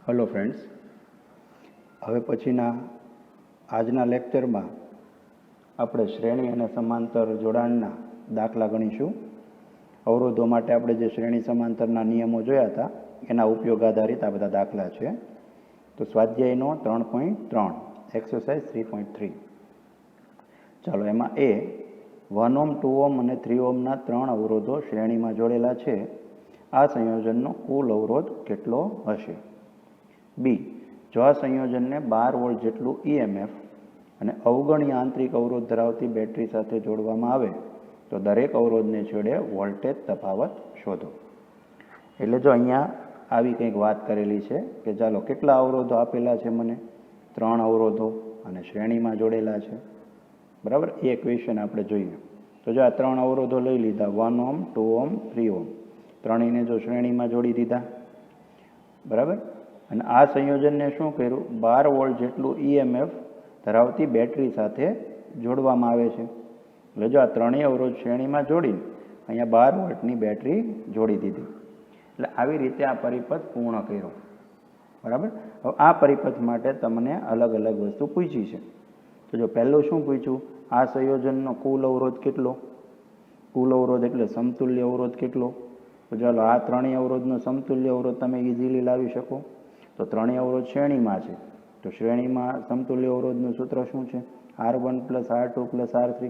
Hello friends, હવે પછીના આજના લેક્ચરમાં આપણે શ્રેણી અને સમાંતર જોડાણના દાખલા ગણીશું. અવરોધો માટે આપણે જે શ્રેણી સમાંતરના નિયમો જોયા હતા એના ઉપયોગ આધારિત આ બધા દાખલા છે. તો સ્વાધ્યાયનો 3.3 એક્સરસાઇઝ 3.3. ચાલો, એમાં 1 ઓહ્મ 2 ઓહ્મ અને 3 ઓહ્મના 3 અવરોધો શ્રેણીમાં જોડેલા છે. આ સંયોજનનો કુલ અવરોધ કેટલો હશે? બી, જો આ સંયોજનને 12 વોલ્ટ જેટલું EMF અને અવગણ્ય આંતરિક અવરોધ ધરાવતી બેટરી સાથે જોડવામાં આવે તો દરેક અવરોધને છેડે વોલ્ટેજ તફાવત શોધો. એટલે જો અહીંયા આવી કંઈક વાત કરેલી છે કે ચાલો કેટલા અવરોધો આપેલા છે, મને 3 અવરોધો અને શ્રેણીમાં જોડેલા છે. બરાબર, એ ક્વેશ્ચન આપણે જોઈએ. તો જો આ 3 અવરોધો લઈ લીધા, 1 ઓહ્મ 2 ઓહ્મ 3 ઓહ્મ, ત્રણેયને જો શ્રેણીમાં જોડી દીધા. બરાબર, અને આ સંયોજનને શું કર્યું? 12 વોલ્ટ જેટલું EMF ધરાવતી બેટરી સાથે જોડવામાં આવે છે. એટલે જો આ ત્રણેય અવરોધ શ્રેણીમાં જોડીને અહીંયા 12 વોલ્ટની બેટરી જોડી દીધી. એટલે આવી રીતે આ પરિપથ પૂર્ણ કર્યો. બરાબર, હવે આ પરિપથ માટે તમને અલગ અલગ વસ્તુ પૂછી છે. તો જો પહેલું શું પૂછ્યું? આ સંયોજનનો કુલ અવરોધ કેટલો? કુલ અવરોધ એટલે સમતુલ્ય અવરોધ કેટલો? તો ચાલો, આ ત્રણેય અવરોધનો સમતુલ્ય અવરોધ તમે ઇઝીલી લાવી શકો. તો ત્રણેય અવરોધ શ્રેણીમાં છે, તો શ્રેણીમાં સમતુલ્ય અવરોધનું સૂત્ર શું છે? R1 + R2 + R3.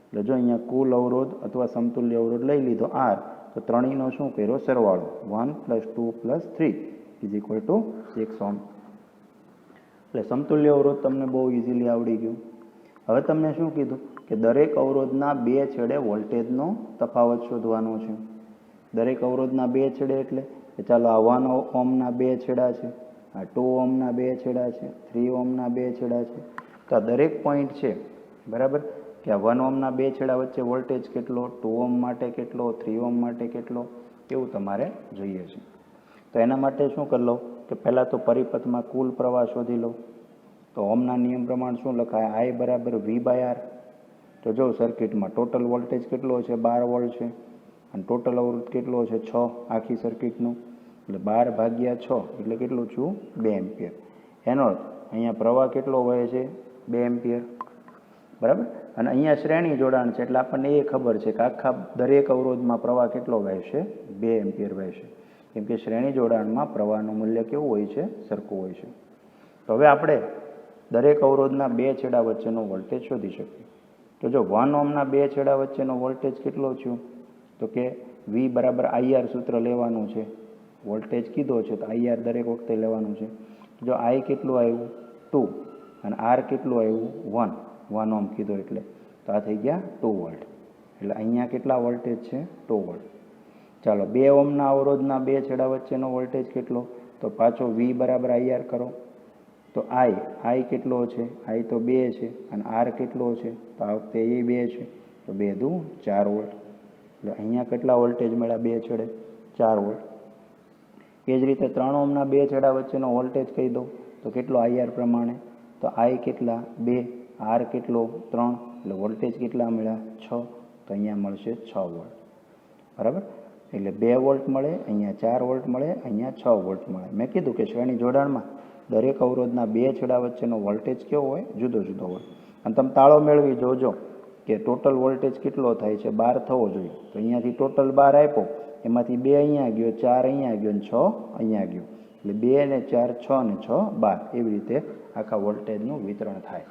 એટલે જો અહીંયા કુલ અવરોધ અથવા સમતુલ્ય અવરોધ લઈ લીધો R, તો ત્રણેયનો શું કર્યો? સરવાળો. 1 + 2 + 3 = 6 ઓહ્મ. એટલે સમતુલ્ય અવરોધ તમને બહુ ઇઝીલી આવડી ગયું. હવે તમને શું કીધું કે દરેક અવરોધના બે છેડે વોલ્ટેજનો તફાવત શોધવાનો છે. દરેક અવરોધના બે છેડે એટલે કે ચાલો આ 1 ઓહ્મના બે છેડા છે, આ 2 ઓહ્મના બે છેડા છે, 3 ઓહ્મના બે છેડા છે. તો આ દરેક પોઈન્ટ છે. બરાબર, કે આ 1 ઓહ્મના બે છેડા વચ્ચે વોલ્ટેજ કેટલો, 2 ઓહ્મ માટે કેટલો, 3 ઓહ્મ માટે કેટલો, એવું તમારે જોઈએ છે. તો એના માટે શું કરી લો કે પહેલાં તો પરિપથમાં કુલ પ્રવાહ શોધી લો. તો ઓહ્મના નિયમ પ્રમાણે શું લખાય? I = V/R. તો જો સર્કિટમાં ટોટલ વોલ્ટેજ કેટલો છે? 12 વોલ્ટ છે. અને ટોટલ અવરોધ કેટલો છે? 6 આખી સર્કિટનું. એટલે 12/6 એટલે કેટલું છું? 2 એમ્પિયર. એનો અર્થ અહીંયા પ્રવાહ કેટલો વહે છે? 2 એમ્પિયર. બરાબર, અને અહીંયા શ્રેણી જોડાણ છે એટલે આપણને એ ખબર છે કે આખા દરેક અવરોધમાં પ્રવાહ કેટલો વહેશે? 2 એમ્પિયર વહેશે. કેમ કે શ્રેણી જોડાણમાં પ્રવાહનું મૂલ્ય કેવું હોય છે? સરખું હોય છે. તો હવે આપણે દરેક અવરોધના બે છેડા વચ્ચેનો વોલ્ટેજ શોધી શકીએ. તો જો 1 ઓહ્મના બે છેડા વચ્ચેનો વોલ્ટેજ કેટલો થયો? તો કે V = IR સૂત્ર લેવાનું છે. વોલ્ટેજ કીધો છે તો IR દરેક વખતે લેવાનું છે. જો I કેટલું આવ્યું? 2, અને R કેટલું આવ્યું? 1 ઓહ્મ કીધો એટલે તો આ થઈ ગયા 2 વોલ્ટ. એટલે અહીંયા કેટલા વોલ્ટેજ છે? 2 વોલ્ટ. ચાલો, 2 ઓહ્મના અવરોધના બે છેડા વચ્ચેનો વોલ્ટેજ કેટલો? તો પાછો V = IR કરો. તો I કેટલો છે? I તો 2 છે, અને R કેટલો છે? તો આ વખતે એ 2 છે, તો 2 દુ 4 વોલ્ટ. એટલે અહીંયા કેટલા વોલ્ટેજ મળ્યા બે છેડે? 4 વોલ્ટ. એ જ રીતે 3 ઓહ્મના બે છેડા વચ્ચેનો વોલ્ટેજ કહી દો તો કેટલો IR પ્રમાણે? તો I કેટલા? 2, R કેટલો? 3, એટલે વોલ્ટેજ કેટલા મળ્યા? 6, તો અહીંયા મળશે 6 વોલ્ટ. બરાબર, એટલે 2 વોલ્ટ મળે, અહીંયા 4 વોલ્ટ મળે, અહીંયા 6 વોલ્ટ મળે. મેં કીધું કે શ્રેણી જોડાણમાં દરેક અવરોધના બે છેડા વચ્ચેનો વોલ્ટેજ કેવો હોય? જુદો જુદો હોય. અને તમે તાળો મેળવી જોજો કે ટોટલ વોલ્ટેજ કેટલો થાય છે? 12 થવો જોઈએ. તો અહીંયાથી ટોટલ 12 આપ્યો, એમાંથી 2 અહીંયા ગયો, 4 અહીંયા ગયો, અને 6 અહીંયા ગયો. એટલે 2 ને 4 6 ને 6 12, એવી રીતે આખા વોલ્ટેજનું વિતરણ થાય.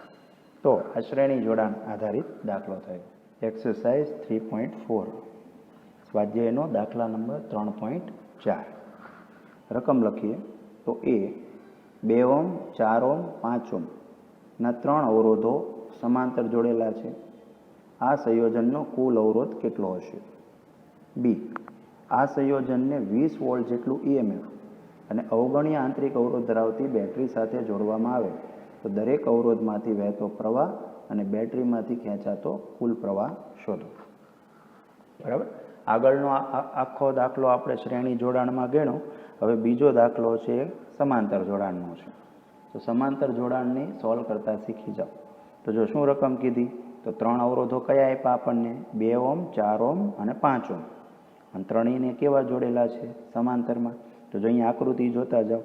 તો આ શ્રેણી જોડાણ આધારિત દાખલો થયો. એક્સરસાઇઝ 3.4, સ્વાધ્યાયનો દાખલા નંબર 3.4. રકમ લખીએ તો 2 ઓહ્મ 4 ઓહ્મ 5 ઓહ્મ ના 3 અવરોધો સમાંતર જોડેલા છે. આ સંયોજનનો કુલ અવરોધ કેટલો હશે? બી, આ સંયોજનને 20 વોલ્ટ જેટલું EMF અને અવગણ્ય આંતરિક અવરોધ ધરાવતી બેટરી સાથે જોડવામાં આવે તો દરેક અવરોધમાંથી વહેતો પ્રવાહ અને બેટરીમાંથી ખેંચાતો કુલ પ્રવાહ શોધો. બરાબર, આગળનો આખો દાખલો આપણે શ્રેણી જોડાણમાં ગણ્યો. હવે બીજો દાખલો છે સમાંતર જોડાણનો છે. તો સમાંતર જોડાણને સોલ્વ કરતા શીખી જાઓ. તો જો શું રકમ કીધી? તો 3 અવરોધો કયા આપ્યા આપણને? 2 ઓહ્મ 4 ઓહ્મ અને 5 ઓહ્મ. અને ત્રણેયને કેવા જોડેલા છે? સમાંતરમાં. તો જો અહીંયા આકૃતિ જોતા જાઓ,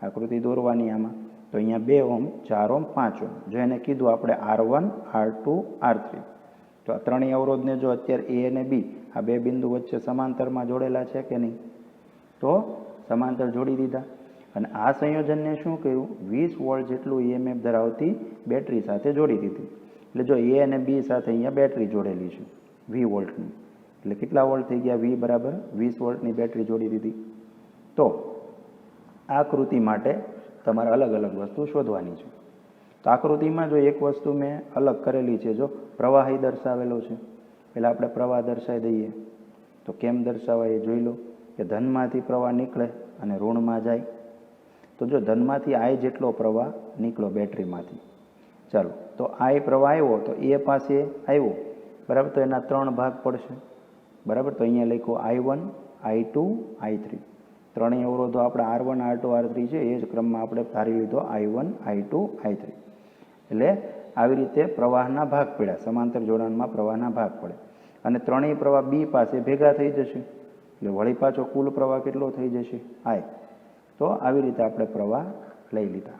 આકૃતિ દોરવાની આમાં. તો અહીંયા 2 ઓહ્મ, 4 ઓહ્મ, 5 ઓહ્મ. જો એને કીધું આપણે R1, R2, R3, તો આ ત્રણેય અવરોધને જો અત્યારે A અને B આ બે બિંદુ વચ્ચે સમાંતરમાં જોડેલા છે કે નહીં, તો સમાંતર જોડી દીધા. અને આ સંયોજનને શું કર્યું, 20 વોલ્ટ જેટલું EMF ધરાવતી બેટરી સાથે જોડી દીધી. એટલે જો A અને B સાથે અહીંયા બેટરી જોડેલી છે 20 વોલ્ટની, એટલે કેટલા વોલ્ટ થઈ ગયા, V બરાબર 20 વોલ્ટની બેટરી જોડી દીધી. તો આ આકૃતિ માટે તમારે અલગ અલગ વસ્તુ શોધવાની છે. તો આકૃતિમાં જો એક વસ્તુ મેં અલગ કરેલી છે, જો પ્રવાહી દર્શાવેલો છે, પહેલાં આપણે પ્રવાહ દર્શાવી દઈએ. તો કેમ દર્શાવાય એ જોઈ લો, કે ધનમાંથી પ્રવાહ નીકળે અને ઋણમાં જાય. તો જો ધનમાંથી I જેટલો પ્રવાહ નીકળો બેટરીમાંથી, ચાલો તો I પ્રવાહ આવ્યો તો એ પાસે આવ્યો, બરાબર, તો એના 3 ભાગ પડશે, બરાબર. તો અહીંયા લખ્યો I1, I2, I3. ત્રણેય અવરોધો આપણે R1, R2, R3 છે, એ જ ક્રમમાં આપણે ધારી લીધો I1, I2, I3. એટલે આવી રીતે પ્રવાહના ભાગ પડ્યા, સમાંતર જોડાણમાં પ્રવાહના ભાગ પડે અને ત્રણેય પ્રવાહ B પાસે ભેગા થઈ જશે, એટલે વળી પાછો કુલ પ્રવાહ કેટલો થઈ જશે, I. તો આવી રીતે આપણે પ્રવાહ લઈ લીધા.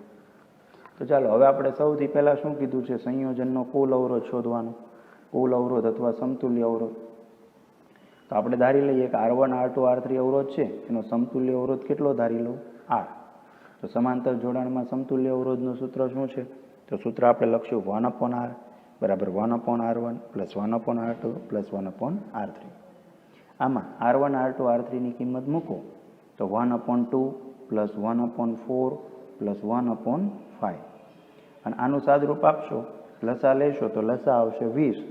તો ચાલો હવે આપણે સૌથી પહેલાં શું કીધું છે, સંયોજનનો કુલ અવરોધ શોધવાનો, કુલ અવરોધ અથવા સમતુલ્ય અવરોધ. તો આપણે ધારી લઈએ કે R1, R2, R3 અવરોધ છે, એનો સમતુલ્ય અવરોધ કેટલો ધારી લો, R. તો સમાંતર જોડાણમાં સમતુલ્ય અવરોધનું સૂત્ર શું છે, તો સૂત્ર આપણે લખશું 1/R બરાબર 1/R1 plus 1/R2 plus 1/R3. આમાં R1, R2, R3ની કિંમત મૂકો તો 1/2 પ્લસ 1/4 પ્લસ 1/5. અને આનું સાદરૂપ આપશો, લસા લેશો તો લસા આવશે 20,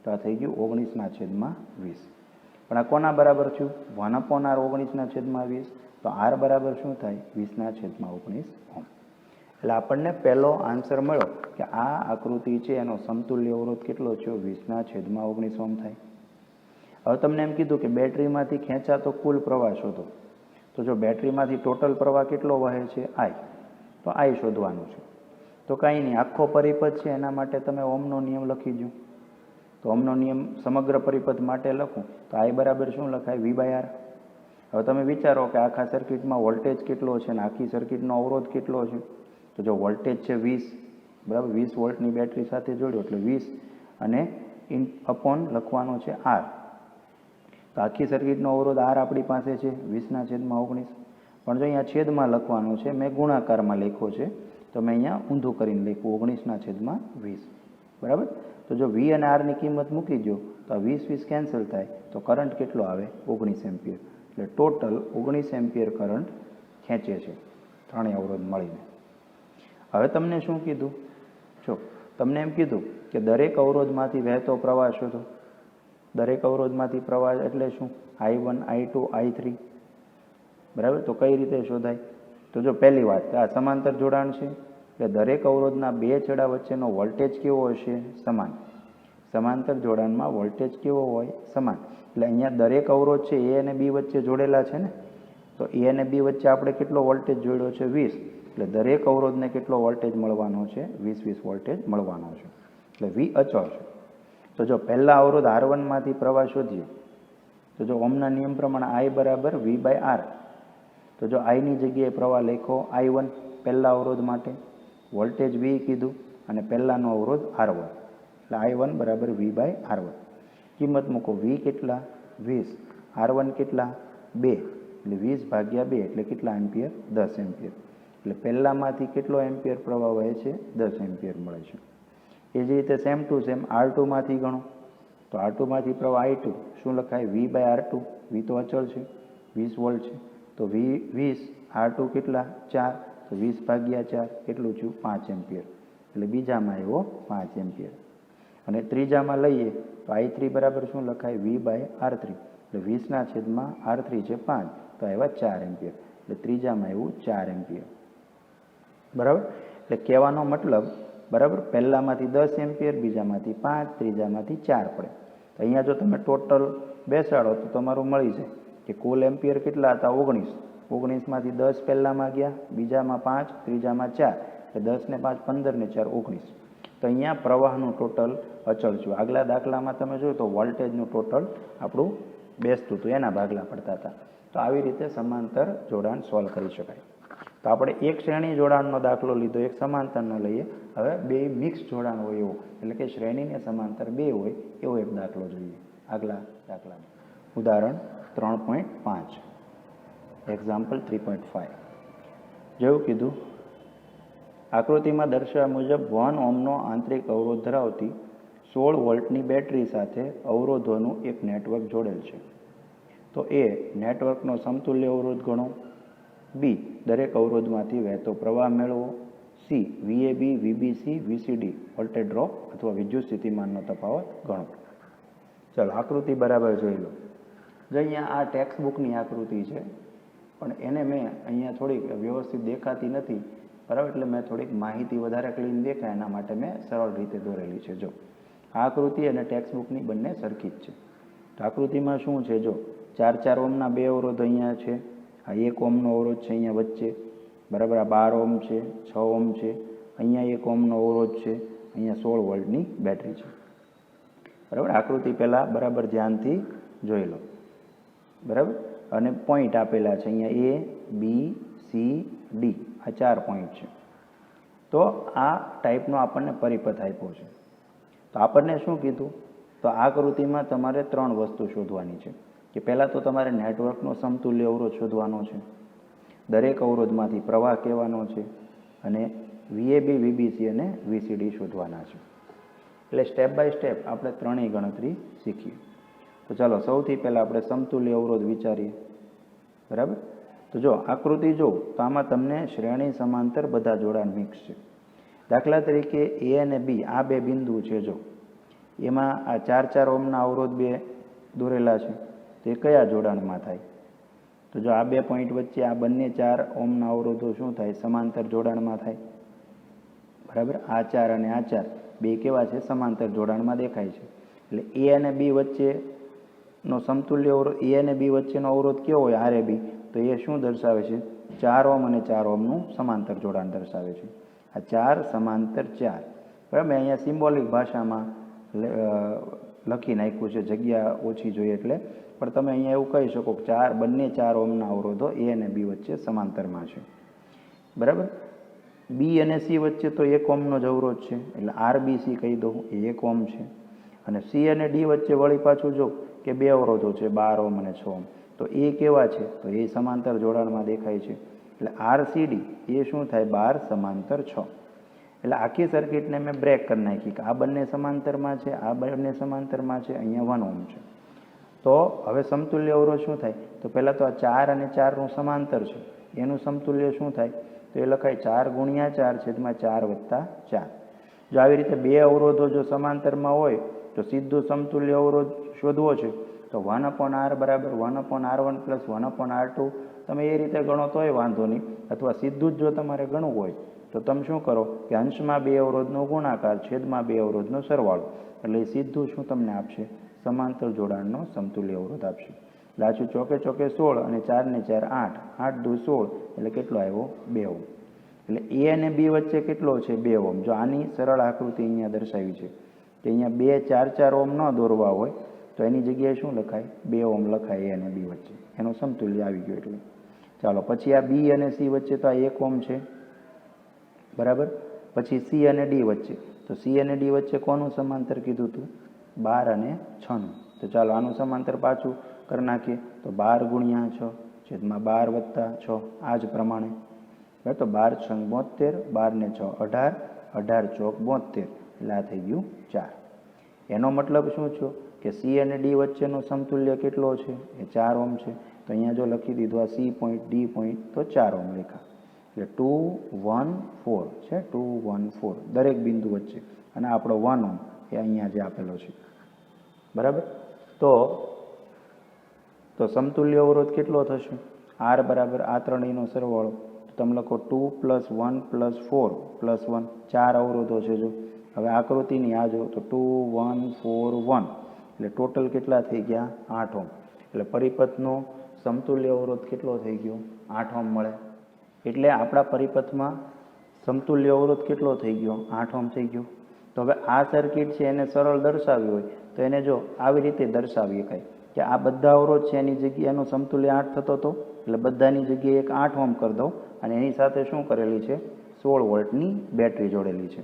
તો આ થઈ ગયું 19/20. પણ આ કોના બરાબર થયું, 1/R 19/20. તો R બરાબર શું થાય, 20/19 ઓહ્મ. એટલે આપણને પહેલો આન્સર મળ્યો કે આ આકૃતિ છે એનો સમતુલ્ય અવરોધ કેટલો થયો, 20/19 ઓહ્મ થાય. હવે તમને એમ કીધું કે બેટરીમાંથી ખેંચાતો કુલ પ્રવાહ શોધો. તો જો બેટરીમાંથી ટોટલ પ્રવાહ કેટલો વહે છે, I, તો I શોધવાનું છે. તો કાંઈ નહીં, આખો પરિપથ છે એના માટે તમે ઓહમનો નિયમ લખી દો. તો ઓહમનો નિયમ સમગ્ર પરિપથ માટે લખું તો I બરાબર શું લખાય, V/R. હવે તમે વિચારો કે આખા સર્કિટમાં વોલ્ટેજ કેટલો છે અને આખી સર્કિટનો અવરોધ કેટલો છે. તો જો વોલ્ટેજ છે 20, બરાબર, 20 વોલ્ટની બેટરી સાથે જોડ્યો એટલે 20 અને અપોન લખવાનો છે R. તો આખી સર્કિટનો અવરોધ R આપણી પાસે છે 20/19. પણ જો અહીંયા છેદમાં લખવાનું છે, મેં ગુણાકારમાં લખ્યો છે, તો મેં અહીંયા ઊંધું કરીને લખ્યું 19/20, બરાબર. તો જો V અને Rની કિંમત મૂકી દો તો આ 20 કેન્સલ થાય, તો કરંટ કેટલો આવે, 19 એમ્પિયર. એટલે ટોટલ 19 એમ્પિયર કરંટ ખેંચે છે ત્રણેય અવરોધ મળીને. હવે તમને શું કીધું, જો તમને એમ કીધું કે દરેક અવરોધમાંથી વહેતો પ્રવાહ શોધો. દરેક અવરોધમાંથી પ્રવાહ એટલે શું, I1, I2, I3, બરાબર. તો કઈ રીતે શોધાય, તો જો પહેલી વાત કે આ સમાંતર જોડાણ છે, એટલે દરેક અવરોધના બે છેડા વચ્ચેનો વોલ્ટેજ કેવો હશે, સમાન. સમાંતર જોડાણમાં વોલ્ટેજ કેવો હોય, સમાન. એટલે અહીંયા દરેક અવરોધ છે A અને B વચ્ચે જોડેલા છે ને, તો A અને B વચ્ચે આપણે કેટલો વોલ્ટેજ જોડ્યો છે, 20. એટલે દરેક અવરોધને કેટલો વોલ્ટેજ મળવાનો છે, 20 વોલ્ટેજ મળવાનો છે. એટલે V અચળ છે. તો જો પહેલા અવરોધ R1 માંથી પ્રવાહ શોધીએ, તો જો ઓહમના નિયમ પ્રમાણે I બરાબર V/R. તો જો I ની જગ્યાએ પ્રવાહ લખો I1 પહેલા અવરોધ માટે, વોલ્ટેજ V કીધું અને પહેલાનો અવરોધ R1, એટલે I1 બરાબર V/R1. કિંમત મૂકો, V કેટલા, 20, R1 કેટલા, 2, એટલે 20/2 એટલે કેટલા એમ્પિયર, 10 એમ્પિયર. એટલે પહેલામાંથી કેટલો એમ્પિયર પ્રવાહ વહે છે, 10 એમ્પિયર મળે છે. એ જ રીતે સેમ ટુ સેમ R2 માંથી ગણો, તો R2 માંથી પ્રવાહ I2 શું લખાય, V/R2. V તો અચળ છે, 20 વોલ્ટ છે, તો V20, R2 કેટલા, 4, તો 20/4 કેટલું થયું, 5 એમ્પિયર. એટલે બીજામાં આવ્યો 5 એમ્પિયર. અને ત્રીજામાં લઈએ તો I3 બરાબર શું લખાય, V/R3. એટલે 20/R3 છે 5, તો આવ્યા 4 એમ્પિયર. એટલે ત્રીજામાં આવ્યું 4 એમ્પિયર, બરાબર. એટલે કહેવાનો મતલબ, બરાબર, પહેલામાંથી 10 એમ્પિયર, બીજામાંથી 5, ત્રીજામાંથી 4 પડે. તો અહીંયા જો તમે ટોટલ બેસાડો તો તમારું મળી જાય કે કુલ એમ્પિયર કેટલા હતા, 19. 19માંથી 10 પહેલામાં ગયા, બીજામાં 5, ત્રીજામાં 4, એટલે 10 ને 5 15 ને 4 19. તો અહીંયા પ્રવાહનું ટોટલ અચળ છે. આગલા દાખલામાં તમે જોયું તો વોલ્ટેજનું ટોટલ આપણું બેસતું હતું, એના ભાગલા પડતા હતા. તો આવી રીતે સમાંતર જોડાણ સોલ્વ કરી શકાય. તો આપણે એક શ્રેણી જોડાણનો દાખલો લીધો, એક સમાંતરનો લઈએ. હવે બે મિક્સ જોડાણ હોય એવો, એટલે કે શ્રેણીને સમાંતર બે હોય એવો એક દાખલો જોઈએ. આગલા દાખલામાં ઉદાહરણ 3.5, એક્ઝામ્પલ 3.5. જેવું કીધું, આકૃતિમાં દર્શાવ્યા મુજબ 1 ઓહ્મનો આંતરિક અવરોધ ધરાવતી 16 વોલ્ટની બેટરી સાથે અવરોધોનું એક નેટવર્ક જોડેલ છે. તો એ નેટવર્કનો સમતુલ્ય અવરોધ ગણો. બી, દરેક અવરોધમાંથી વહેતો પ્રવાહ મેળવો. C, VAB, VBC, VCD voltage drop અથવા વિદ્યુત સ્થિતિમાનનો તફાવત ગણો. ચાલો આકૃતિ બરાબર જોઈ લો. જો અહીંયા આ ટેક્સ્ટ બુકની આકૃતિ છે, પણ એને મેં અહીંયા થોડીક વ્યવસ્થિત દેખાતી નથી, બરાબર, એટલે મેં થોડીક માહિતી વધારે ક્લીન દેખાય એના માટે મેં સરળ રીતે દોરેલી છે. જો આ આકૃતિ અને ટેક્સ્ટ બુકની બંને સરખી જ છે. તો આકૃતિમાં શું છે, જો 4 ઓહ્મના બે અવરોધ અહીંયા છે. આ 1 ઓહ્મનો અવરોધ છે અહીંયા વચ્ચે, બરાબર. આ 12 ઓહ્મ છે, 6 ઓહ્મ છે. અહીંયા 1 ઓહ્મનો અવરોધ છે, અહીંયા 16 વોલ્ટની બેટરી છે, બરાબર. આકૃતિ પહેલાં બરાબર ધ્યાનથી જોઈ લો, બરાબર. અને પોઈન્ટ આપેલા છે અહીંયા A, B, C, D, આ 4 પોઈન્ટ છે. તો આ ટાઈપનો આપણને પરિપથ આપ્યો છે. તો આપણને શું કીધું, તો આ આકૃતિમાં તમારે 3 વસ્તુ શોધવાની છે. કે પહેલાં તો તમારે નેટવર્કનો સમતુલ્ય અવરોધ શોધવાનો છે, દરેક અવરોધમાંથી પ્રવાહ કહેવાનો છે, અને VAB, VBC અને VCD શોધવાના છે. એટલે સ્ટેપ બાય સ્ટેપ આપણે ત્રણેય ગણતરી શીખીએ. તો ચાલો સૌથી પહેલાં આપણે સમતુલ્ય અવરોધ વિચારીએ, બરાબર. તો જો આકૃતિ જો, તો આમાં તમને શ્રેણી સમાંતર બધા જોડાણ મિક્સ છે. દાખલા તરીકે A અને B આ બે બિંદુ છે, જો એમાં આ 4 ઓહ્મના અવરોધ બે દોરેલા છે, તો એ કયા જોડાણમાં થાય? તો જો આ બે પોઈન્ટ વચ્ચે આ બંને 4 ઓહ્મના અવરોધો શું થાય? સમાંતર જોડાણમાં થાય, બરાબર. આ 4 અને આ 4 બે કેવા છે? સમાંતર જોડાણમાં દેખાય છે. એટલે A અને B વચ્ચેનો સમતુલ્ય અવરોધ, A અને B વચ્ચેનો અવરોધ કેવો હોય? RAB. તો એ શું દર્શાવે છે? 4 ઓહ્મ અને 4 ઓહ્મનું સમાંતર જોડાણ દર્શાવે છે. આ 4 સમાંતર 4, બરાબર. અહીંયા સિમ્બોલિક ભાષામાં લખી નાખ્યું છે, જગ્યા ઓછી જોઈએ એટલે, પણ તમે અહીંયા એવું કહી શકો કે બંને 4 ઓહ્મના અવરોધો A અને B વચ્ચે સમાંતરમાં છે, બરાબર. B અને C વચ્ચે તો 1 ઓહ્મનો જ અવરોધ છે, એટલે RBC કહી દઉં, એ 1 ઓહ્મ છે. અને C અને D વચ્ચે વળી પાછું જો કે બે અવરોધો છે, 12 ઓહ્મ અને 6 ઓહ્મ, તો એ કેવા છે? તો એ સમાંતર જોડાણમાં દેખાય છે. એટલે RCD એ શું થાય? 12 સમાંતર 6. એટલે આખી સર્કિટને મેં બ્રેક કરી નાખી કે આ બંને સમાંતરમાં છે, આ બંને સમાંતરમાં છે, અહીંયા 1 ઓહ્મ છે. તો હવે સમતુલ્ય અવરોધ શું થાય? તો પહેલાં તો આ 4 અને 4નું સમાંતર છે, એનું સમતુલ્ય શું થાય? તો એ લખાય 4 ગુણ્યા 4 છેદમાં 4 વત્તા 4. જો આવી રીતે બે અવરોધો જો સમાંતરમાં હોય તો સીધું સમતુલ્ય અવરોધ શોધવો છે, તો 1/R બરાબર 1/R1 પ્લસ 1/R2 તમે એ રીતે ગણો તોય વાંધો નહીં, અથવા સીધું જ જો તમારે ગણવું હોય તો તમે શું કરો કે અંશમાં બે અવરોધનો ગુણાકાર છેદમાં બે અવરોધનો સરવાળો, એટલે એ સીધું શું તમને આપશે? સમાંતર જોડાણનો સમતુલ્ય અવરોધ આપશે. લાચું ચોકે ચોકે 16 અને 4 ને 4 8, 8 દુ 16, એટલે કેટલો આવ્યો? 2 ઓહ્મ. એટલે A અને B વચ્ચે કેટલો છે? 2 ઓહ્મ. જો આની સરળ આકૃતિ અહીંયા દર્શાવી છે કે અહીંયા બે 4 ઓહ્મ ન દોરવા હોય તો એની જગ્યાએ શું લખાય? 2 ઓહ્મ લખાય A અને B વચ્ચે, એનો સમતુલ્ય આવી ગયો. એટલે ચાલો પછી આ B અને C વચ્ચે તો આ 1 ઓહ્મ છે, બરાબર. પછી C અને D વચ્ચે, તો C અને D વચ્ચે કોનું સમાંતર કીધું હતું? 12 અને 6નું. તો ચાલો આનું સમાંતર પાછું કરી નાખીએ, તો 12 ગુણ્યા 6 છેદમાં 12 વત્તા 6, આ જ પ્રમાણે, બરાબર. તો 12 6 72, 12 ને 6 18, 18 ચોક 72, એટલે આ થઈ ગયું 4. એનો મતલબ શું થયો કે C અને D વચ્ચેનો સમતુલ્ય કેટલો છે? એ 4 ઓહ્મ છે. તો અહીંયા જો લખી દીધું આ C પોઈન્ટ D પોઈન્ટ, તો 4 ઓહ્મ લખા. એટલે 2 1 4 છે, 2 1 4 દરેક બિંદુ વચ્ચે, અને આપણો 1 ઓહ્મ એ અહીંયા જે આપેલો છે, બરાબર. તો સમતુલ્ય અવરોધ કેટલો થશે? R બરાબર આ ત્રણેયનો સરવાળો. તમે લખો 2 + 1 + 4 + 1, 4 અવરોધો છે. જો હવે આકૃતિની આ જો, તો 2 1 4 1, એટલે ટોટલ કેટલા થઈ ગયા? 8 ઓહ્મ. એટલે પરિપથનો સમતુલ્ય અવરોધ કેટલો થઈ ગયો? 8 ઓહ્મ મળે. એટલે આપણા પરિપથમાં સમતુલ્ય અવરોધ કેટલો થઈ ગયો? 8 ઓહ્મ થઈ ગયો. તો હવે આ સર્કિટ છે એને સરળ દર્શાવી હોય તો એને જો આવી રીતે દર્શાવી શકાય કે આ બધા અવરોધ છે એની જગ્યાએ એનો સમતુલ્ય 8 થતો હતો, એટલે બધાની જગ્યાએ એક 8 ઓહ્મ કરી દઉં અને એની સાથે શું કરેલી છે 16 વોલ્ટની બેટરી જોડેલી છે.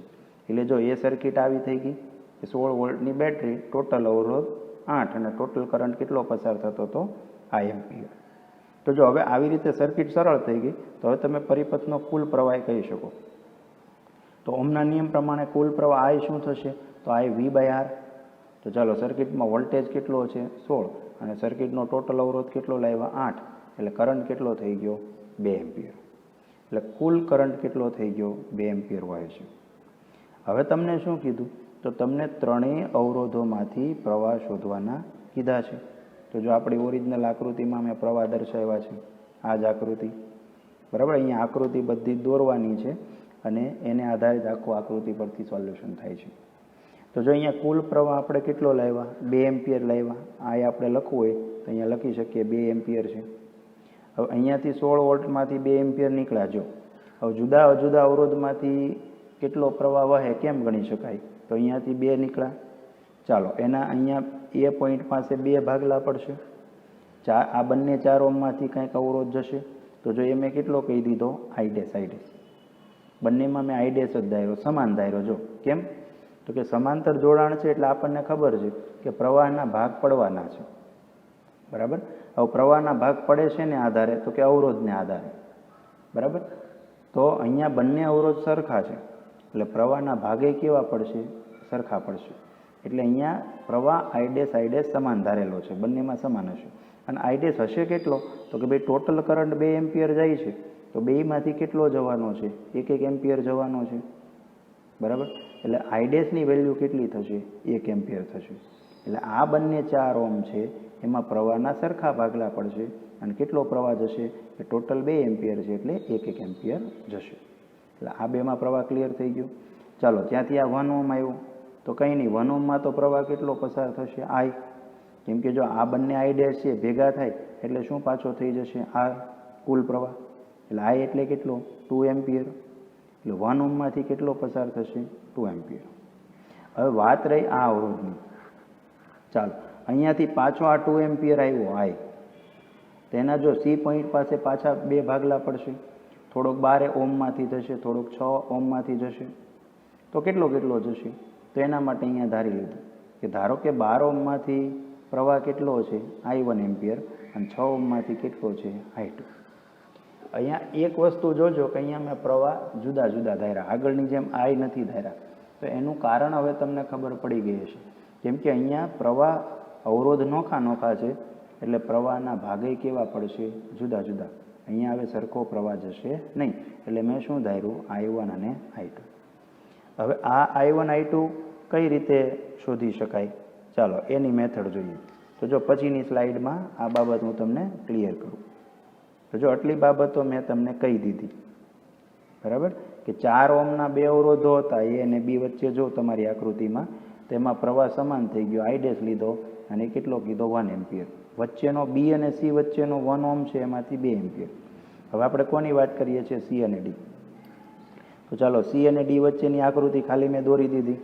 એટલે જો એ સર્કિટ આવી થઈ ગઈ કે 16 વોલ્ટની બેટરી, ટોટલ અવરોધ 8 અને ટોટલ કરંટ કેટલો પસાર થતો હતો આ એમ્પિયર. તો જો હવે આવી રીતે સર્કિટ સરળ થઈ ગઈ તો હવે તમે પરિપથનો કુલ પ્રવાહ કહી શકો. તો ઓહમના નિયમ પ્રમાણે કુલ પ્રવાહ I શું થશે તો I V/R. તો ચાલો સર્કિટમાં વોલ્ટેજ કેટલો છે 16 અને સર્કિટનો ટોટલ અવરોધ કેટલો લાવ્યા 8, એટલે કરંટ કેટલો થઈ ગયો 2 એમ્પિયર. એટલે કુલ કરંટ કેટલો થઈ ગયો 2 એમ્પિયર વહે છે. હવે તમને શું કીધું તો તમને ત્રણેય અવરોધોમાંથી પ્રવાહ શોધવાના કીધા છે. તો જો આપણી ઓરિજિનલ આકૃતિમાં મેં પ્રવાહ દર્શાવ્યા છે, આ જ આકૃતિ, બરાબર. અહીંયા આકૃતિ બધી દોરવાની છે અને એને આધારિત આખું આકૃતિ પરથી સોલ્યુશન થાય છે. તો જો અહીંયા કુલ પ્રવાહ આપણે કેટલો લાવ્યા 2 એમ્પિયર લાવ્યા. આ આપણે લખવું હોય તો અહીંયા લખી શકીએ 2 એમ્પિયર છે. હવે અહીંયાથી 16 વોલ્ટમાંથી 2 એમ્પિયર નીકળ્યા. જો હવે જુદા જુદા અવરોધમાંથી કેટલો પ્રવાહ વહે કેમ ગણી શકાય તો અહીંયાથી 2 નીકળ્યા. ચાલો એના અહીંયા એ પોઈન્ટ પાસે 2 ભાગલા પડશે. આ બંને 4 ઓહ્મમાંથી કંઈક અવરોધ જશે. તો જો એ મેં કેટલો કહી દીધો I'. બંનેમાં મેં I' જ ધાર્યો, સમાન ધાર્યો. જો કેમ તો કે સમાંતર જોડાણ છે એટલે આપણને ખબર છે કે પ્રવાહના ભાગ પડવાના છે, બરાબર. હવે પ્રવાહના ભાગ પડે છે ને આધારે તો કે અવરોધને આધારે, બરાબર. તો અહીંયા બંને અવરોધ સરખા છે એટલે પ્રવાહના ભાગે કેવા પડશે સરખા પડશે. એટલે અહીંયા પ્રવાહ I' સમાન ધારેલો છે, બંનેમાં સમાન હશે. અને I' હશે કેટલો તો કે ભાઈ ટોટલ કરંટ 2 એમ્પિયર જાય છે તો બેમાંથી કેટલો જવાનો છે 1 એમ્પિયર જવાનો છે, બરાબર. એટલે I' વેલ્યુ કેટલી થશે 1 એમ્પિયર થશે. એટલે આ બંને 4 ઓહ્મ છે એમાં પ્રવાહના સરખા ભાગલા પડશે અને કેટલો પ્રવાહ જશે કે ટોટલ 2 એમ્પિયર છે એટલે 1 એમ્પિયર જશે. એટલે આ બેમાં પ્રવાહ ક્લિયર થઈ ગયો. ચાલો ત્યાંથી આ 1 ઓહ્મ આવ્યું તો કંઈ નહીં, 1 ઓહ્મમાં તો પ્રવાહ કેટલો પસાર થશે I. કેમ કે જો આ બંને I' છે ભેગા થાય એટલે શું પાછો થઈ જશે આ કુલ પ્રવાહ. એટલે I એટલે કેટલો 2 એમ્પિયર. એટલે 1 ઓહ્મમાંથી કેટલો પસાર થશે 2 એમ્પિયર. હવે વાત રહી આ અવરોધની. ચાલો અહીંયાથી પાછો આ 2 એમ્પિયર આવ્યો I, તેના જો C પોઈન્ટ પાસે પાછા 2 ભાગલા પડશે. થોડોક 12 ઓહ્મમાંથી જશે, થોડોક 6 ઓહ્મમાંથી જશે. તો કેટલો જશે તો એના માટે અહીંયા ધારી લીધું કે ધારો કે 12 ઓહ્મમાંથી પ્રવાહ કેટલો છે I1 એમ્પિયર અને 6 ઓહ્મમાંથી કેટલો છે I2. અહીંયા એક વસ્તુ જોજો કે અહીંયા મેં પ્રવાહ જુદા જુદા ધાર્યા, આગળની જેમ I નથી ધાર્યા. તો એનું કારણ હવે તમને ખબર પડી ગઈ હશે. કેમ કે અહીંયા પ્રવાહ અવરોધ નોખા છે એટલે પ્રવાહના ભાગે કેવા પડશે જુદા જુદા. અહીંયા હવે સરખો પ્રવાહ જશે નહીં. એટલે મેં શું ધાર્યું I1 અને I2. હવે આ I1 I2 કઈ રીતે શોધી શકાય ચાલો એની મેથડ જોઈએ. તો જો પછીની સ્લાઇડમાં આ બાબત હું તમને ક્લિયર કરું. તો જો આટલી બાબતો મેં તમને કહી દીધી, બરાબર. કે 4 ઓહ્મના 2 અવરોધો હતા A અને B વચ્ચે જો તમારી આકૃતિમાં તેમાં પ્રવાહ સમાન થઈ ગયો, I' લીધો અને કેટલો કીધો 1 એમ્પિયર. વચ્ચેનો B અને C વચ્ચેનો 1 ઓહ્મ છે એમાંથી 2 એમ્પિયર. હવે આપણે કોની વાત કરીએ છીએ C અને D. તો ચાલો C અને D વચ્ચેની આકૃતિ ખાલી મેં દોરી દીધી.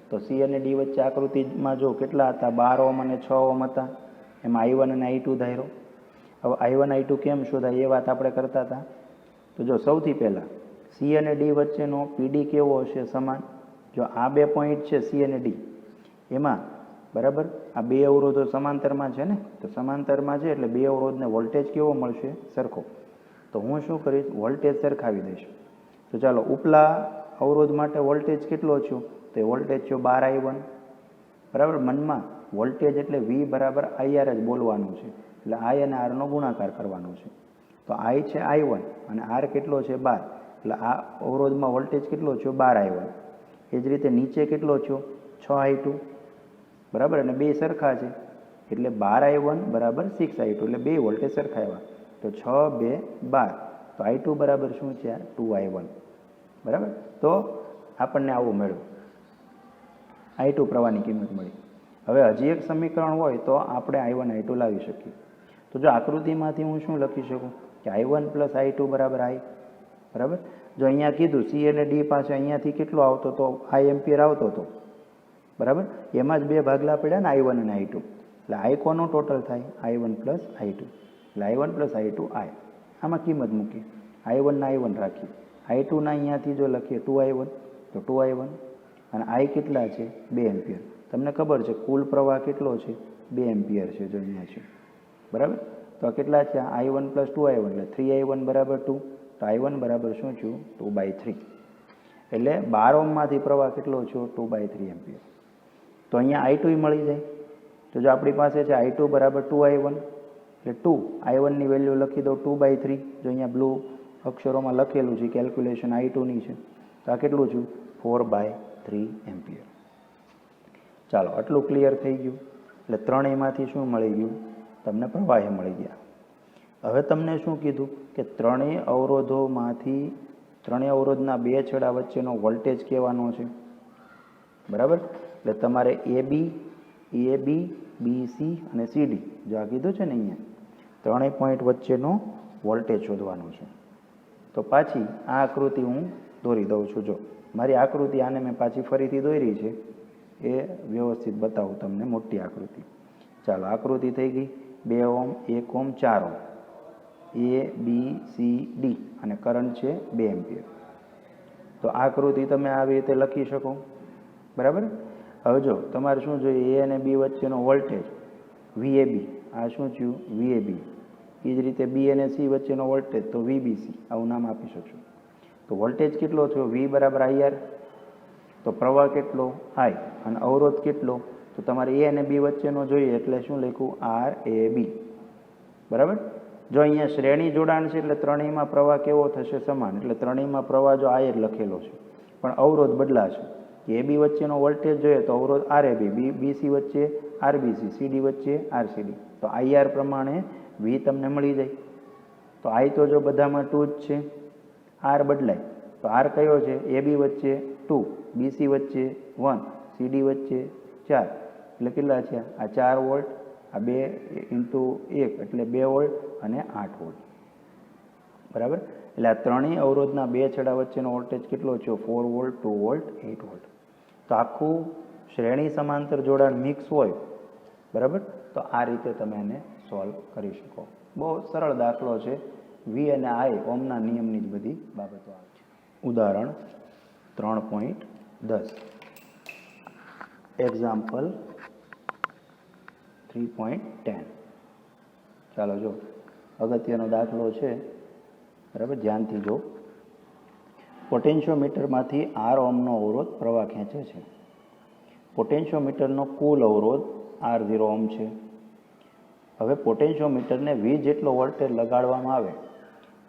તો C અને D વચ્ચે આકૃતિમાં જો કેટલા હતા 12 ઓહ્મ અને 6 ઓહ્મ હતા. એમાં I1 અને I2 ધાર્યો. હવે I1 I2 કેમ શોધાય એ વાત આપણે કરતા હતા. તો જો સૌથી પહેલાં C અને D વચ્ચેનો PD કેવો હશે સમાન. જો આ 2 પોઈન્ટ છે C અને D એમાં, બરાબર, આ 2 અવરોધો સમાંતરમાં છે ને, તો સમાંતરમાં છે એટલે 2 અવરોધને વોલ્ટેજ કેવો મળશે સરખો. તો હું શું કરીશ વોલ્ટેજ સરખાવી દઈશ. તો ચાલો ઉપલા અવરોધ માટે વોલ્ટેજ કેટલો થયો તો એ વોલ્ટેજ થયો 12I1, બરાબર. મનમાં વોલ્ટેજ એટલે V બરાબર IR જ બોલવાનું છે. એટલે I અને R નો ગુણાકાર કરવાનો છે. તો I છે I1 અને R કેટલો છે 12. એટલે આ અવરોધમાં વોલ્ટેજ કેટલો થયો 12I1. એ જ રીતે નીચે કેટલો થયો 6I2, બરાબર. અને 2 સરખા છે એટલે 12I1 બરાબર 6I2 એટલે 2 વોલ્ટેજ સરખા આવ્યા. તો 6 2 12. તો I2 બરાબર શું છે 2I1, બરાબર. તો આપણને આવું મળ્યું, I2 પ્રવાહની કિંમત મળી. હવે હજી એક સમીકરણ હોય તો આપણે I1 I2 લાવી શકીએ. તો જો આકૃતિમાંથી હું શું લખી શકું કે I1 પ્લસ I2 બરાબર I, બરાબર. જો અહીંયા કીધું C અને D પાસે અહીંયાથી કેટલો આવતો હતો I એમ્પિયર આવતો હતો, બરાબર. એમાં જ 2 ભાગલા પડ્યા ને I1 અને I2. એટલે આઈ કોનું ટોટલ થાય? I1 plus I2. એટલે I1 પ્લસ I2 આઈ. આમાં કિંમત મૂકીએ. I1 ના I1 રાખીએ. I2 ના અહીંયાથી જો લખીએ 2I1 તો 2I1 અને I કેટલા છે? 2 એમ્પિયર. તમને ખબર છે કુલ પ્રવાહ કેટલો છે? 2 એમ્પિયર છે, જો અહીંયા છે, બરાબર. તો આ કેટલા છે? I1 પ્લસ 2I1 એટલે 3I1 બરાબર 2. તો I1 બરાબર શું થયું? 2/3. એટલે 12 ઓહ્મમાંથી પ્રવાહ કેટલો થયો? 2/3 એમ્પિયર. તો અહીંયા I2 મળી જાય. તો જો આપણી પાસે છે I2 બરાબર 2I1 એટલે 2I1 ની વેલ્યુ લખી દો 2/3. જો અહીંયા બ્લુ અક્ષરોમાં લખેલું છે કેલ્ક્યુલેશન I2 ની છે. તો આ કેટલું થયું? 4/3 એમ્પિયર. ચાલો, આટલું ક્લિયર થઈ ગયું. એટલે ત્રણેયમાંથી શું મળી ગયું? તમને પ્રવાહી મળી ગયા. હવે તમને શું કીધું કે ત્રણેય અવરોધના બે છેડા વચ્ચેનો વોલ્ટેજ કહેવાનો છે, બરાબર. એટલે તમારે AB, BC અને CD જો આ કીધું છે ને અહીંયા ત્રણેય પોઈન્ટ વચ્ચેનો વોલ્ટેજ શોધવાનો છે. તો પાછી આ આકૃતિ હું દોરી દઉં છું. જો મારી આકૃતિ આને મેં પાછી ફરીથી દોરી છે, એ વ્યવસ્થિત બતાવું તમને, મોટી આકૃતિ. ચાલો, આકૃતિ થઈ ગઈ. 2 ઓહ્મ, 1 ઓહ્મ, 4 ઓહ્મ, ABCD અને કરંટ છે 2 એમ્પિયર. તો આ આકૃતિ તમે આવી રીતે લખી શકો, બરાબર. હવે જો તમારે શું જોઈએ? A અને B વચ્ચેનો વોલ્ટેજ VAB. આ શું થયું? VAB. એ જ રીતે B અને C વચ્ચેનો વોલ્ટેજ તો VBC, આવું નામ આપી શકશો. તો વોલ્ટેજ કેટલો થયો? V બરાબર IR. તો પ્રવાહ કેટલો? I. અને અવરોધ કેટલો? તો તમારે A અને B વચ્ચેનો જોઈએ એટલે શું લખ્યું? RAB, બરાબર. જો અહીંયા શ્રેણી જોડાણ છે એટલે ત્રણેયમાં પ્રવાહ કેવો થશે? સમાન. એટલે ત્રણેયમાં પ્રવાહ જો I જ લખેલો છે, પણ અવરોધ બદલાશે. AB વચ્ચેનો વોલ્ટેજ જોઈએ તો અવરોધ RAB, BC વચ્ચે RBC, CD વચ્ચે RCD. તો IR પ્રમાણે V તમને મળી જાય. તો I તો જો બધામાં 2 જ છે, R બદલાય તો R કયો છે? AB વચ્ચે 2, BC વચ્ચે 1, CD વચ્ચે 4 એટલે કેટલા છે? આ 4 વોલ્ટ, આ 2 × 1 એટલે 2 વોલ્ટ અને 8 વોલ્ટ, બરાબર. એટલે આ ત્રણેય અવરોધના બે છેડા વચ્ચેનો વોલ્ટેજ કેટલો છે? 4 વોલ્ટ, 2 વોલ્ટ, 8 વોલ્ટ. તો આખું શ્રેણી સમાંતર જોડાણ મિક્સ હોય, બરાબર. તો આ રીતે તમે એને સોલ્વ કરી શકો. બહુ સરળ દાખલો છે. V અને I ઓહ્મના નિયમની જ બધી બાબતો આવે છે. ઉદાહરણ 3.10, એક્ઝામ્પલ 3.10. ચાલો જો, અગત્યનો દાખલો છે, બરાબર, ધ્યાનથી જો. પોટેન્શિયોમીટરમાંથી R ઓહ્મનો અવરોધ પ્રવાહ ખેંચે છે. પોટેન્શિયોમીટરનો કુલ અવરોધ R0 ઓહ્મ છે. હવે પોટેન્શિયોમીટરને V જેટલો વોલ્ટેજ લગાડવામાં આવે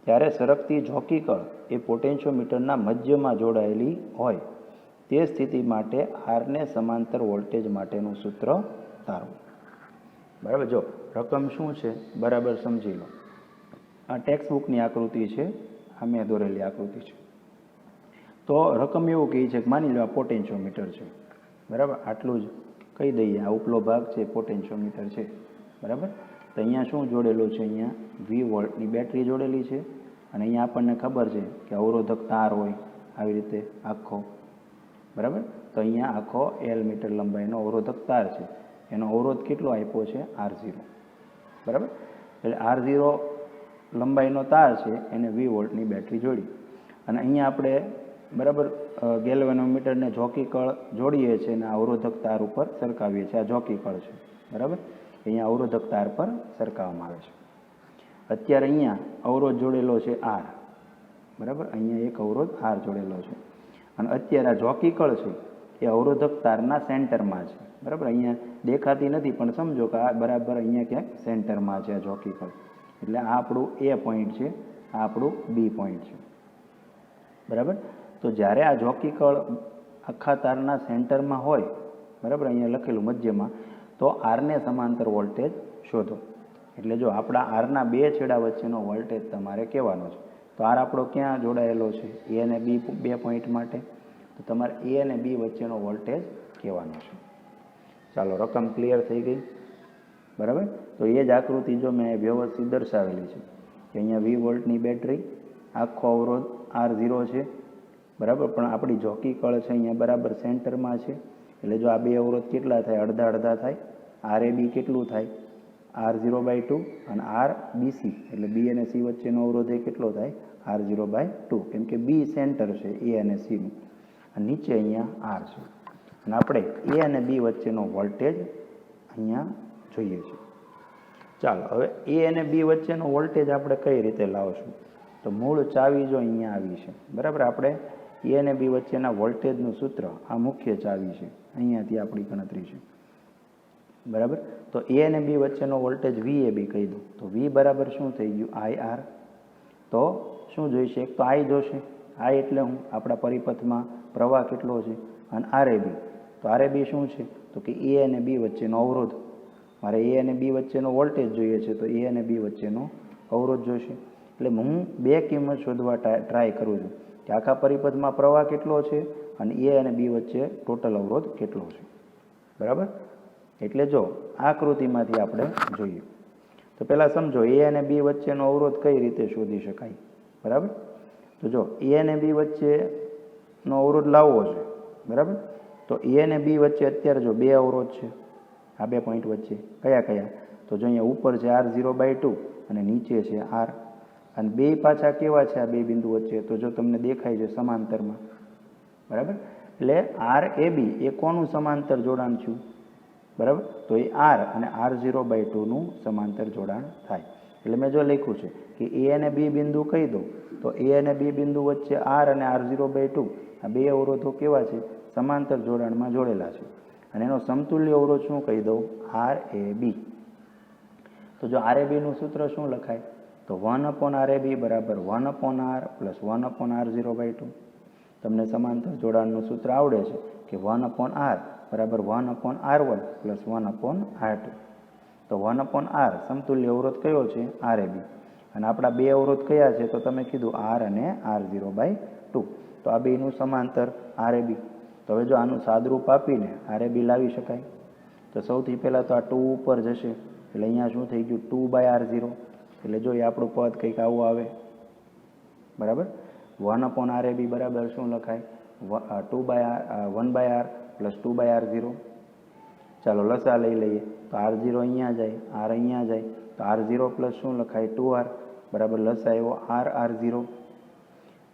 ત્યારે સરકતી ઝોકી-કળ એ પોટેન્શિયોમીટરના મધ્યમાં જોડાયેલી હોય તે સ્થિતિ માટે Rને સમાંતર વોલ્ટેજ માટેનું સૂત્ર તારવું, બરાબર. જો રકમ શું છે બરાબર સમજી લો. આ ટેક્સ્ટ બુકની આકૃતિ છે, આ મેં દોરેલી આકૃતિ છે. તો રકમ એવું કહે છે કે માની લો આ પોટેન્શિયોમીટર છે, બરાબર. આટલું જ કહી દઈએ, આ ઉપલો ભાગ છે પોટેન્શિયોમીટર છે, બરાબર. તો અહીંયા શું જોડેલું છે? અહીંયા 20 વોલ્ટની બેટરી જોડેલી છે. અને અહીંયા આપણને ખબર છે કે અવરોધક તાર હોય આવી રીતે આખો, બરાબર. તો અહીંયા આખો L મીટર લંબાઈનો અવરોધક તાર છે. એનો અવરોધ કેટલો આપ્યો છે? R0, બરાબર. એટલે R0 લંબાઈનો તાર છે, એને 20 વોલ્ટની બેટરી જોડી. અને અહીંયા આપણે, બરાબર, ગેલ્વેનોમીટરને ઝોકી-કળ જોડીએ છીએ અને અવરોધક તાર ઉપર સરકાવીએ છીએ. આ ઝોકી-કળ છે, બરાબર. અહીંયા અવરોધક તાર પર સરકાવવામાં આવે છે. અત્યારે અહીંયા અવરોધ જોડેલો છે R, બરાબર. અહીંયા એક અવરોધ R જોડેલો છે. અને અત્યારે આ ઝોકી-કળ છે એ અવરોધક તારના સેન્ટરમાં છે, બરાબર. અહીંયા દેખાતી નથી પણ સમજો કે આ બરાબર અહીંયા ક્યાંક સેન્ટરમાં છે આ ઝોકી-કળ. એટલે આ આપણું A પોઈન્ટ છે, આ આપણું B પોઈન્ટ છે, બરાબર. તો જ્યારે આ ઝોકી-કળ આખા તારના સેન્ટરમાં હોય, બરાબર, અહીંયા લખેલું મધ્યમાં, તો Rને સમાંતર વોલ્ટેજ શોધો. એટલે જો આપણા Rના બે છેડા વચ્ચેનો વોલ્ટેજ તમારે કહેવાનો છે. તો R આપણો ક્યાં જોડાયેલો છે? A અને B બે પોઈન્ટ માટે. તો તમારે A અને B વચ્ચેનો વોલ્ટેજ કહેવાનો છે. ચાલો, રકમ ક્લિયર થઈ ગઈ, બરાબર. તો એ જ આકૃતિ જો મેં વ્યવસ્થિત દર્શાવેલી છે કે અહીંયા 20 વોલ્ટની બેટરી, આખો અવરોધ R0 છે, બરાબર. પણ આપણી ઝોકી-કળ છે અહીંયા બરાબર સેન્ટરમાં છે. એટલે જો આ બે અવરોધ કેટલા થાય? અડધા અડધા થાય, આર એ બી કેટલું થાય? R0/2 અને આર બીસી એટલે બી અને સી વચ્ચેનો અવરોધ એ કેટલો થાય? R0/2, કેમ કે બી સેન્ટર છે એ અને સીનું, અને નીચે અહીંયા આર છે. અને આપણે એ અને બી વચ્ચેનો વોલ્ટેજ અહીંયા જોઈએ છીએ. ચાલો હવે એ અને બી વચ્ચેનો વોલ્ટેજ આપણે કઈ રીતે લાવશું? તો મૂળ ચાવી જો અહીંયા આવી છે, બરાબર. આપણે એ અને બી વચ્ચેના વોલ્ટેજનું સૂત્ર આ મુખ્ય ચાવી છે, અહીંયાથી આપણી ગણતરી છે, બરાબર. તો એ અને બી વચ્ચેનો વોલ્ટેજ વી એ બી કહી દઉં તો વી બરાબર શું થઈ ગયું? આઈ આર. તો શું જોઈશે? એક તો આઈ જોશે. આઈ એટલે હું આપણા પરિપથમાં પ્રવાહ કેટલો છે, અને આર એ બી. તો આર એ બી શું છે? તો કે એ અને બી વચ્ચેનો અવરોધ. મારે એ અને બી વચ્ચેનો વોલ્ટેજ જોઈએ છે, તો એ અને બી વચ્ચેનો અવરોધ જોશે. એટલે હું બે કિંમત શોધવા ટ્રાય કરું છું કે આખા પરિપથમાં પ્રવાહ કેટલો છે અને એ અને બી વચ્ચે ટોટલ અવરોધ કેટલો છે, બરાબર. એટલે જો આકૃતિમાંથી આપણે જોઈએ તો પહેલાં સમજો એ અને બી વચ્ચેનો અવરોધ કઈ રીતે શોધી શકાય, બરાબર. તો જો એ અને બી વચ્ચેનો અવરોધ લાવવો છે, બરાબર. તો એ અને બી વચ્ચે અત્યારે જો બે અવરોધ છે, આ બે પોઈન્ટ વચ્ચે કયા કયા? તો જો અહીંયા ઉપર છે R0/2 અને નીચે છે આર. અને બે પાછા કેવા છે આ બે બિંદુ વચ્ચે? તો જો તમને દેખાય છે સમાંતરમાં, બરાબર. એટલે આર એ બી એ કોનું સમાંતર જોડાણ થયું? બરાબર. તો એ આર અને R0/2નું સમાંતર જોડાણ થાય. એટલે મેં જો લખ્યું છે કે એ અને બી બિંદુ કહી દઉં તો એ અને બી બિંદુ વચ્ચે આર અને R0/2 આ બે અવરોધો કેવા છે? સમાંતર જોડાણમાં જોડેલા છે. અને એનો સમતુલ્ય અવરોધ શું કહી દઉં? આર એ બી. તો જો આર એ બીનું સૂત્ર શું લખાય? તો 1/RAB બરાબર 1/R પ્લસ 1/R0/2. તમને સમાંતર જોડાણનું સૂત્ર આવડે છે કે 1/R બરાબર 1/R1 પ્લસ 1/R2. તો 1/R સમતુલ્ય અવરોધ કયો છે? આર એ બી. અને આપણા બે અવરોધ કયા છે? તો તમે કીધું આર અને R0/2. તો આ બેનું સમાંતર આર એ બી. તો હવે જો આનું સાદરૂપ આપીને આર એ બી લાવી શકાય. તો સૌથી પહેલાં તો આ 2 ઉપર જશે એટલે અહીંયા શું થઈ ગયું? 2/R0. એટલે જો એ આપણું પદ કંઈક આવું આવે, બરાબર. 1/RAB બરાબર શું લખાય? 1/R plus 2/R0. ચાલો લસા લઈ લઈએ તો R0 અહીંયા જાય, R અહીંયા જાય, તો R0 પ્લસ શું લખાય? 2R બરાબર લસા એવો R0.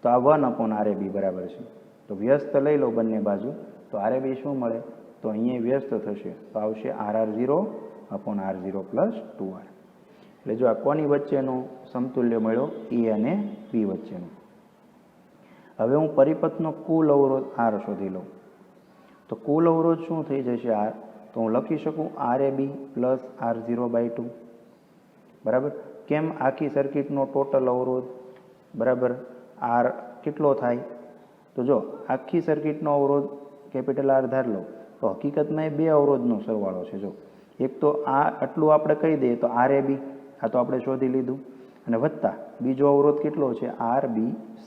તો આ 1/RAB બરાબર છે. તો વ્યસ્ત લઈ લો બંને બાજુ તો RAB શું મળે? તો અહીંયા વ્યસ્ત થશે તો આવશે RR0/R0 પ્લસ 2R. એટલે જો આ કોની વચ્ચેનું સમતુલ્ય મળ્યો? એ અને બી વચ્ચેનું. હવે હું પરિપથનો કુલ અવરોધ આર શોધી લઉં તો કુલ અવરોધ શું થઈ જશે? આર. તો હું લખી શકું RAB પ્લસ R0/2, બરાબર. કેમ? આખી સર્કિટનો ટોટલ અવરોધ બરાબર આર કેટલો થાય? તો જો આખી સર્કિટનો અવરોધ કેપિટલ આર ધાર લો તો હકીકતમાં એ બે અવરોધનો સરવાળો છે. જો એક તો આ આટલું આપણે કહી દઈએ તો RAB, આ તો આપણે શોધી લીધું, અને વત્તા બીજો અવરોધ કેટલો છે? RBC.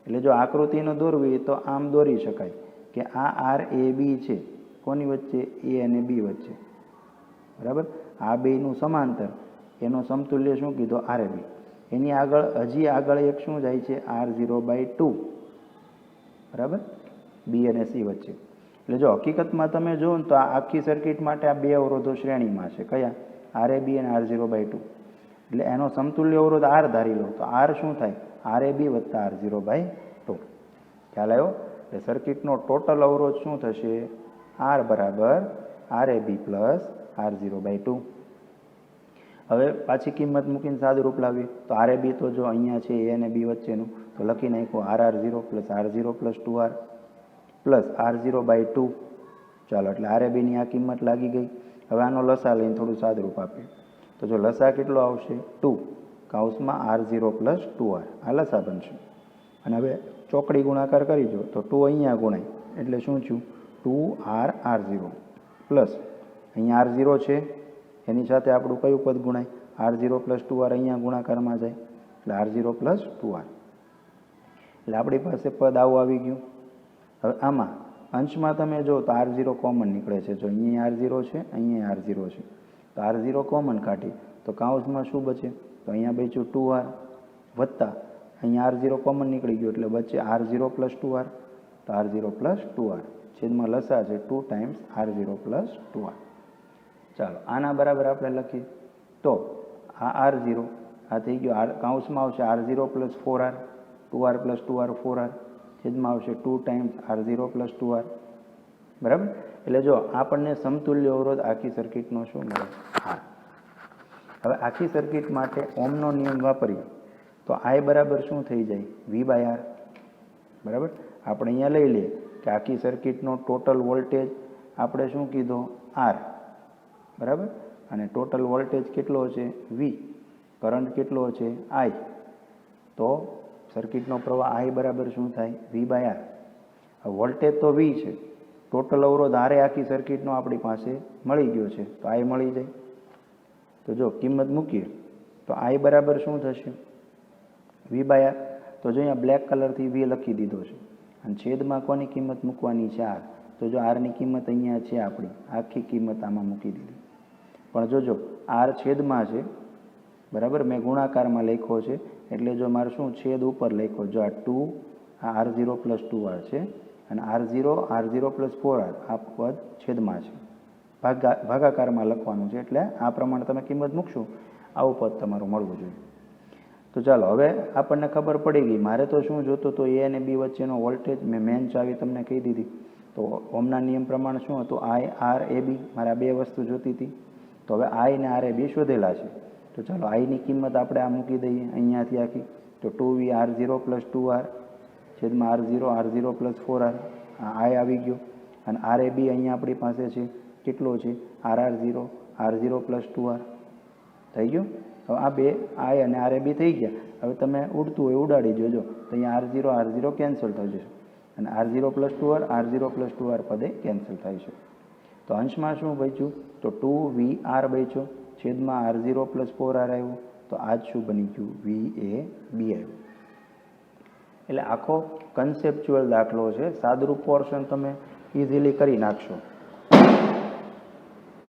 એટલે જો આકૃતિનો દોરવી તો આમ દોરી શકાય કે આ RAB છે કોની વચ્ચે? એ અને બી વચ્ચે, બરાબર. આ બેનું સમાંતર એનો સમતુલ્ય શું કીધો? RAB. એની આગળ હજી આગળ એક શું જાય છે? R0/2, બરાબર, બી અને સી વચ્ચે. એટલે જો હકીકતમાં તમે જુઓ ને તો આ આખી સર્કિટ માટે આ બે અવરોધો શ્રેણીમાં છે. કયા? RAB અને R0/2. એટલે એનો સમતુલ્ય અવરોધ આર ધારી લો તો આર શું થાય? RAB વત્તા R0/2. ખ્યાલ આવ્યો? એટલે સર્કિટનો ટોટલ અવરોધ શું થશે? આર બરાબર RAB પ્લસ R0/2. હવે પાછી કિંમત મૂકીને સાદુરૂપ લાવીએ તો RAB તો જો અહીંયા છે એ અને બી વચ્ચેનું, તો લખી નાખ્યું RR0 plus R0 plus 2R plus R0/2. ચાલો એટલે RABની આ કિંમત લાગી ગઈ. હવે આનો લસા લઈને થોડું સાદુરૂપ આપીએ તો જો લસા કેટલો આવશે? 2 કૌંસમાં R0 પ્લસ 2R. આ લસા બનશે. અને હવે ચોકડી ગુણાકાર કરી જો તો 2 અહીંયા ગુણાય એટલે શું થયું? 2R0 પ્લસ અહીંયા R0 છે એની સાથે આપણું કયું પદ ગુણાય? R0 પ્લસ 2R અહીંયા ગુણાકારમાં જાય એટલે R0 પ્લસ 2R. એટલે આપણી પાસે પદ આવું આવી ગયું. હવે આમાં અંશમાં તમે જો તો R0 કોમન નીકળે છે. જો અહીંયા R0 છે, અહીંયા R0 છે, તો R0 કોમન કાઢી તો કૌંસમાં શું બચે? તો અહીંયા બચ્યું 2R વત્તા અહીંયા R0 કોમન નીકળી ગયું એટલે બચે R0 પ્લસ 2R. તો R0 પ્લસ 2R છેદમાં લસા છે 2 ટાઈમ્સ R0 પ્લસ 2R. ચાલો આના બરાબર આપણે લખીએ તો આ R0 આ થઈ ગયો આર કાઉન્સમાં આવશે R0 plus 4R 2R plus 2R 4R છેદમાં આવશે 2 ટાઈમ્સ R0 પ્લસ 2R બરાબર. એટલે જો આપણને સમતુલ્ય અવરોધ આખી સર્કિટનો શું મળે R. હવે આખી સર્કિટ માટે ઓમનો નિયમ વાપરીએ તો I બરાબર શું થઈ જાય V/R બરાબર. આપણે અહીંયા લઈ લઈએ કે આખી સર્કિટનો ટોટલ વોલ્ટેજ આપણે શું કીધો R બરાબર અને ટોટલ વોલ્ટેજ કેટલો છે V, કરંટ કેટલો છે I. તો સર્કિટનો પ્રવાહ I બરાબર શું થાય V/R. વોલ્ટેજ તો V છે, ટોટલ અવરોધ R આખી સર્કિટનો આપણી પાસે મળી ગયો છે તો I મળી જાય. તો જો કિંમત મૂકીએ તો I બરાબર શું થશે V/R. તો જો અહીંયા બ્લેક કલરથી V લખી દીધો છે અને છેદમાં કોની કિંમત મૂકવાની છે R. તો જો R ની કિંમત અહીંયા છે આપણી આખી કિંમત આમાં મૂકી દીધી. પણ જોજો R છેદમાં છે બરાબર, મેં ગુણાકારમાં લખ્યો છે એટલે જો મારે શું છેદ ઉપર લખ્યો, જો આ 2 આ R0 પ્લસ 2R છે અને R0 પ્લસ 4R આ પદ છેદમાં છે, ભાગાકારમાં લખવાનું છે એટલે આ પ્રમાણે તમે કિંમત મૂકશો આવું પદ તમારું મળવું જોઈએ. તો ચાલો હવે આપણને ખબર પડી ગઈ. મારે તો શું જોતું તો A અને B વચ્ચેનો વોલ્ટેજ મેં મેન ચાવી તમને કહી દીધી. તો ઓમના નિયમ પ્રમાણે શું હતું I R A B, મારે આ બે વસ્તુ જોતી હતી. તો હવે I ને R A B શોધેલા છે તો ચાલો I ની કિંમત આપણે આ મૂકી દઈએ અહીંયાથી આખી. તો 2V R0 પ્લસ 2R છેદમાં R0 પ્લસ 4R આ I આવી ગયો અને RAB અહીંયા આપણી પાસે છે કેટલો છે R0 પ્લસ 2R થઈ ગયો. હવે આ બે I અને RAB થઈ ગયા. હવે તમે ઉડતું હોય ઉડાડી જોજો તો અહીંયા R0 કેન્સલ થઈ જશે અને R0 પ્લસ 2R પદે કેન્સલ થાય છે. તો અંશમાં શું બચ્યું તો 2VR બચ્યો છેદમાં R0 પ્લસ 4R આવ્યું. તો આ જ શું બની ગયું VAB આવ્યું. એટલે આખો કન્સેપ્ચ્યુઅલ દાખલો છે, સાદરૂપ પોર્શન તમે ઇઝીલી કરી નાખશો.